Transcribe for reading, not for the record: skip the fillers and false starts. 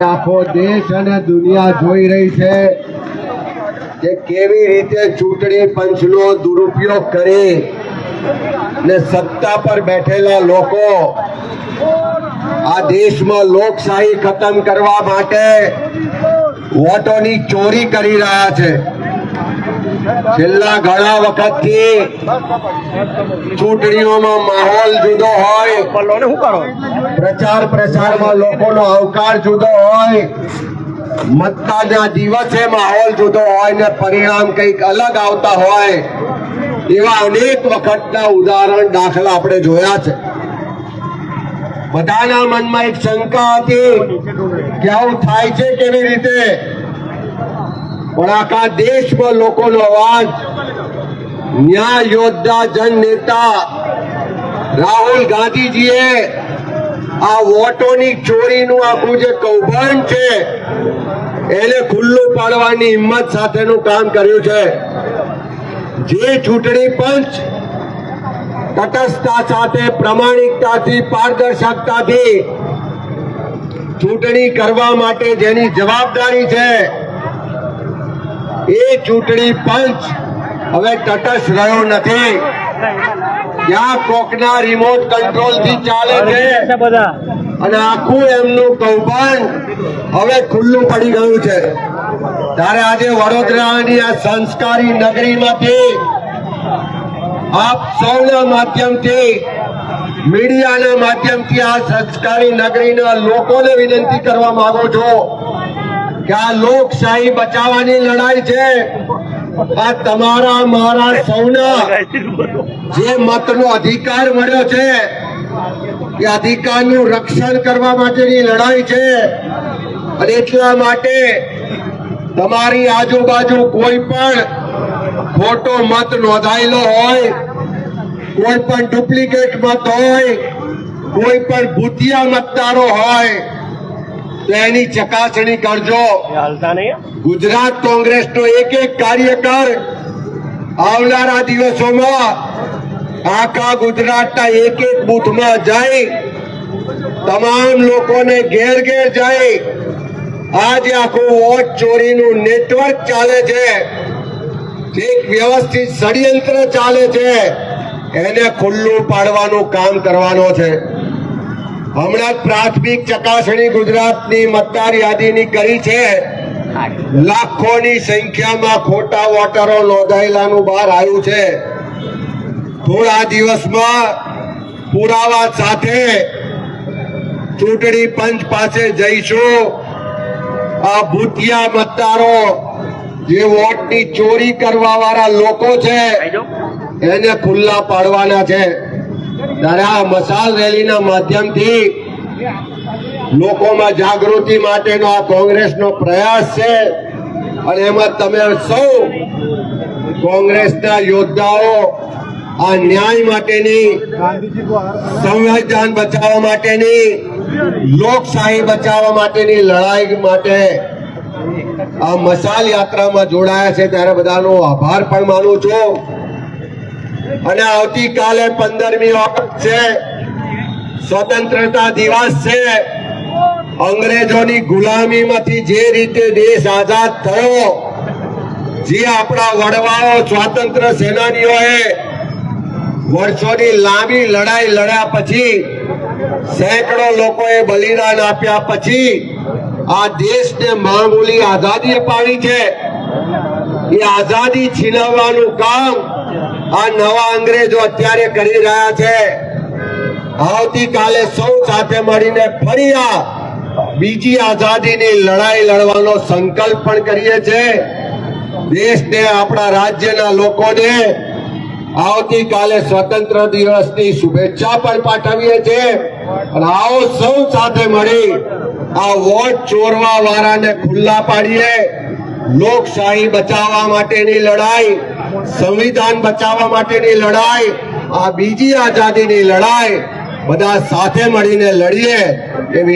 આખો દેશ અને દુનિયા જોઈ રહી છે કે કેવી રીતે ચૂંટણી પંચનો દુરુપયોગ કરી ને સત્તા પર બેઠેલા લોકો આ દેશમાં લોકશાહી ખતમ કરવા માટે વોટોની ચોરી કરી રહ્યા છે। છેલ્લા ઘણા વખતથી ચૂંટણીઓમાં માહોલ જુદો હોય, પ્રચાર પ્રસારમાં લોકોનો આવકાર જુદો હોય, મતદાનના દિવસે માહોલ જુદો હોય ને પરિણામ કંઈક અલગ આવતા હોય, એવા અનેક વખતના ઉદાહરણ દાખલા આપણે જોયા છે। બધાના મનમાં એક શંકા હતી કે આવું થાય છે કેવી રીતે, પણ આખા દેશમાં લોકોનો અવાજ ન્યાય યોદ્ધા જન નેતા રાહુલ ગાંધીજીએ આ વોટોની ચોરીનું આખું જે કૌભાંડ છે એને ખુલ્લું પાડવાની હિંમત સાથેનું કામ કર્યું છે। જે ચૂંટણી પંચ તટસ્થતા સાથે, પ્રામાણિકતાથી, પારદર્શકતાથી ચૂંટણી કરવા માટે જેની જવાબદારી છે, એ ચૂંટણી પંચ હવે તટસ્થ રહ્યો નથી। ત્યાં કોકના રિમોટ કંટ્રોલ થી ચાલે છે અને આખું એમનું કૌભાંડ હવે ખુલ્લું પડી ગયું છે। ત્યારે આજે વડોદરાની આ સંસ્કારી નગરીમાંથી આપ સૌના માધ્યમથી, મીડિયાના માધ્યમથી આ સંસ્કારી નગરીના લોકોને વિનંતી કરવા માંગુ છું કે આ લોકશાહી બચાવવાની લડાઈ છે। આ તમારા મારા સૌના જે મતનો અધિકાર મળ્યો છે એ અધિકારનું રક્ષણ કરવા માટેની લડાઈ છે। અને એટલા માટે તમારી આજુબાજુ કોઈ પણ ખોટો મત નોંધાયેલો હોય, કોઈ પણ ડુપ્લિકેટ મત હોય, કોઈ પણ ભૂતિયા મતદારો હોય તો એની ચકાસણી કરજો। ગુજરાત કોંગ્રેસનો એક એક કાર્યકર આવનારા દિવસોમાં આખા ગુજરાતના એક એક બૂથમાં જઈ તમામ લોકોને ઘેર ઘેર જઈ આજે આખું વોટ ચોરીનું નેટવર્ક ચાલે છે, એક વ્યવસ્થિત ષડયંત્ર ચાલે છે, એને ખુલ્લું પાડવાનું કામ કરવાનો છે। હમણાં જ પ્રાથમિક ચકાસણી ગુજરાતની મતદાર યાદીની કરી છે। લાખોની સંખ્યામાં ખોટા વોટરો નોંધાયેલાનું બહાર આવ્યું છે। થોડા દિવસમાં પુરાવા સાથે ચૂંટણી પંચ પાસે જઈશું। આ ભૂતિયા મતદારો, જે વોટની ચોરી કરવા વાળા લોકો છે, એને ખુલ્લા પાડવાના છે। ત્યારે આ મશાલ રેલીના માધ્યમથી લોકોમાં જાગૃતિ માટેનો આ કોંગ્રેસનો પ્રયાસ છે અને એમાં તમે સૌ કોંગ્રેસના યોદ્ધાઓ આ ન્યાય માટેની, સંવિધાન બચાવવા માટેની, લોકશાહી બચાવવા માટેની લડાઈ માટે આ મશાલ યાત્રામાં જોડાયા છે, ત્યારે બધાનો આભાર પણ માનું છું। અને આવતીકાલે 15મી ઓગસ્ટ છે, સ્વતંત્રતા દિવસ છે। અંગ્રેજોની ગુલામીમાંથી જે રીતે દેશ આઝાદ થયો, જે આપણા વડવાઓ સ્વાતંત્ર્ય સેનાનીઓએ વર્ષોની લાંબી લડાઈ લડ્યા પછી, સેંકડો લોકોએ બલિદાન આપ્યા પછી આ દેશને મામૂલી આઝાદી અપાવી છે। એ આઝાદી છીનવવાનું કામ આ નવા અંગ્રેજો અત્યારે કરી રહ્યા છે। આવતીકાલે સૌ સાથે મળીને ફરી આ બીજી આઝાદીની લડાઈ લડવાનો સંકલ્પ પણ કરીએ છીએ। દેશને, આપણા રાજ્યના લોકોને આવતીકાલે સ્વતંત્ર દિવસની શુભેચ્છા પણ પાઠવીએ છીએ। અને આવો સૌ સાથે મળી આ વોટ ચોરવા વાળાને ખુલ્લા પાડીએ। લોકશાહી બચાવવા માટેની લડાઈ, સંવિધાન બચાવવા માટેની લડાઈ, આ બીજી આઝાદીની લડાઈ બધા સાથે મળીને લડીએ।